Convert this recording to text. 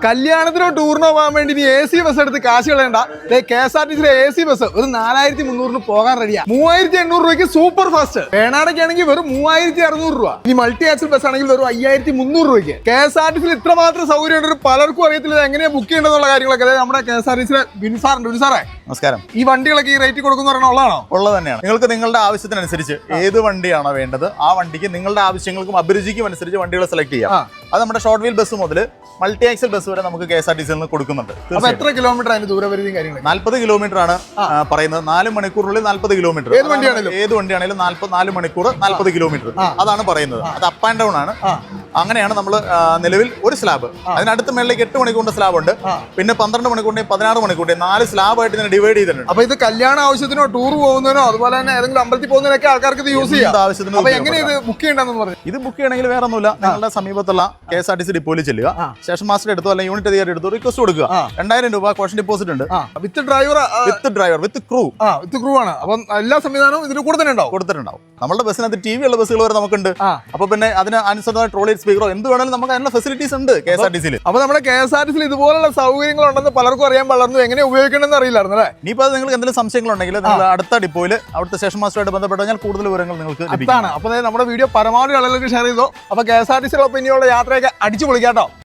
കല്യാണത്തിനോ ടൂറിനോ പോകാൻ വേണ്ടി നീ AC ബസ് എടുത്ത് കാശ് കളയണ്ട. KSRTC AC ബസ് ഒരു 4300 പോകാൻ റെഡിയാ. 3800 രൂപയ്ക്ക് സൂപ്പർ ഫാസ്റ്റ്. വേണാടൊക്കെയാണെങ്കിൽ വെറും 3600 രൂപ. ഇനി മൾട്ടി ആക്സിൽ ബസ് ആണെങ്കിൽ വെറും 5300 രൂപയ്ക്ക്. KSRTC ഇത്രമാത്രം സൗകര്യം ഉണ്ട്, പലർക്കും അറിയത്തില്ല എങ്ങനെയാ ബുക്ക് ചെയ്യേണ്ടെന്നുള്ള കാര്യങ്ങളൊക്കെ. നമ്മുടെ KSRTC ബിൻസാറുണ്ട്. നമസ്കാരം. ഈ വണ്ടികളൊക്കെ ഈ റേറ്റ് കൊടുക്കുന്ന ഉള്ളതാണോ? ഉള്ളത് തന്നെയാണ്. നിങ്ങൾക്ക് നിങ്ങളുടെ ആവശ്യത്തിനനുസരിച്ച് ഏത് വണ്ടിയാണോ വേണ്ടത് ആ വണ്ടിക്ക് നിങ്ങളുടെ ആവശ്യങ്ങൾക്കും അഭിരുചിക്കും അനുസരിച്ച് വണ്ടികൾ സെലക്ട് ചെയ്യാം. അത് നമ്മുടെ ഷോർട്ട് വീൽ ബസ് മുതൽ മൾട്ടി ആക്സൽ ബസ് വരെ നമുക്ക് KSRTC നിന്ന് കൊടുക്കുന്നുണ്ട്. എത്ര കിലോമീറ്റർ അതിന് ദൂരപരിധിയും കാര്യങ്ങളും? 40 കിലോമീറ്റർ ആണ് പറയുന്നത്. 4 മണിക്കൂറിനുള്ളിൽ 40 കിലോമീറ്റർ. ഏത് വണ്ടിയാണെങ്കിലും 4 മണിക്കൂർ 40 കിലോമീറ്റർ അതാണ് പറയുന്നത്. അത് അപ്പ് ആൻഡ് ഡൗൺ ആണ്. അങ്ങനെയാണ് നമ്മൾ നിലവിൽ ഒരു സ്ലാബ്. അതിനടുത്ത് മേളിലേക്ക് 8 മണിക്കൂറിന്റെ സ്ലാബ് ഉണ്ട്. പിന്നെ 12 മണിക്കൂറിന്റെയും 16 മണിക്കൂറിന്റെയും 4 സ്ലാബ് ആയിട്ട് ഇതിനെ ഡിവൈഡ് ചെയ്തിട്ടുണ്ട്. അപ്പൊ ഇത് കല്യാണ ആവശ്യത്തിനോ ടൂർ പോകുന്നതിനോ അതുപോലെ തന്നെ ഏതെങ്കിലും അമ്പലത്തിൽ പോകുന്നതിനൊക്കെ ആൾക്കാർക്ക് ഇത് യൂസ് ചെയ്യാം. എങ്ങനെ ഇത് ബുക്ക് ചെയ്യണമെന്ന് പറഞ്ഞു? ഇത് ബുക്ക് ചെയ്യണമെങ്കിൽ വേറെ ഒന്നുമില്ല. നിങ്ങളുടെ സമീപത്തുള്ള KSRTC ഡിപ്പോയിൽ ചെല്ലുക. സ്റ്റേഷൻ മാസ്റ്റർ എടുത്തോ അല്ലെങ്കിൽ യൂണിറ്റ് അധികാരി എടുത്തോ റിക്വസ്റ്റ് കൊടുക്കുക. 2000 രൂപ കോഷൻ ഡെപ്പോസിറ്റ് ഉണ്ട്. വിത്ത് ഡ്രൈവർ വിത്ത് ക്രൂ ആണ്. അപ്പം എല്ലാ സംവിധാനവും ഇതിന് കൂടെ തന്നെ കൊടുത്തിട്ടുണ്ടാവും. നമ്മുടെ ബസ്സിനകത്ത് TV ഉള്ള ബസ്സുകൾ വരെ നമുക്കുണ്ട്. അപ്പൊ പിന്നെ അതിന് അനുസൃതമായ ട്രോളി സ്പീക്കറോ എന്ത് വേണമെങ്കിലും നമുക്ക് അതിനുള്ള ഫെസിലിറ്റീസ് ഉണ്ട് KSRTC. അപ്പൊ നമ്മുടെ KSRTC ഇതുപോലുള്ള സൗകര്യങ്ങൾ ഉണ്ടെന്ന് പലർക്കും അറിയാൻ വളർന്നു. എങ്ങനെ ഉപയോഗിക്കണമെന്ന് അറിയില്ലായിരുന്നു അല്ലേ? ഇനിയിപ്പോൾ നിങ്ങൾക്ക് എന്തെങ്കിലും സംശയങ്ങളുണ്ടെങ്കിൽ നിങ്ങൾ അടുത്ത ഡിപ്പോയിൽ അവിടുത്തെ സ്റ്റേഷൻ മാസ്റ്ററുമായിട്ട് ബന്ധപ്പെട്ട് കഴിഞ്ഞാൽ കൂടുതൽ വിവരങ്ങൾ നിങ്ങൾക്ക് ലഭിക്കും. അപ്പൊ നമ്മുടെ വീഡിയോ പരമാവധി ആളുകൾക്ക് ഷെയർ ചെയ്തോ. അപ്പൊ KSRTC ഇനിയുള്ള യാത്രയൊക്കെ അടിച്ചു പൊളിക്കാട്ടോ.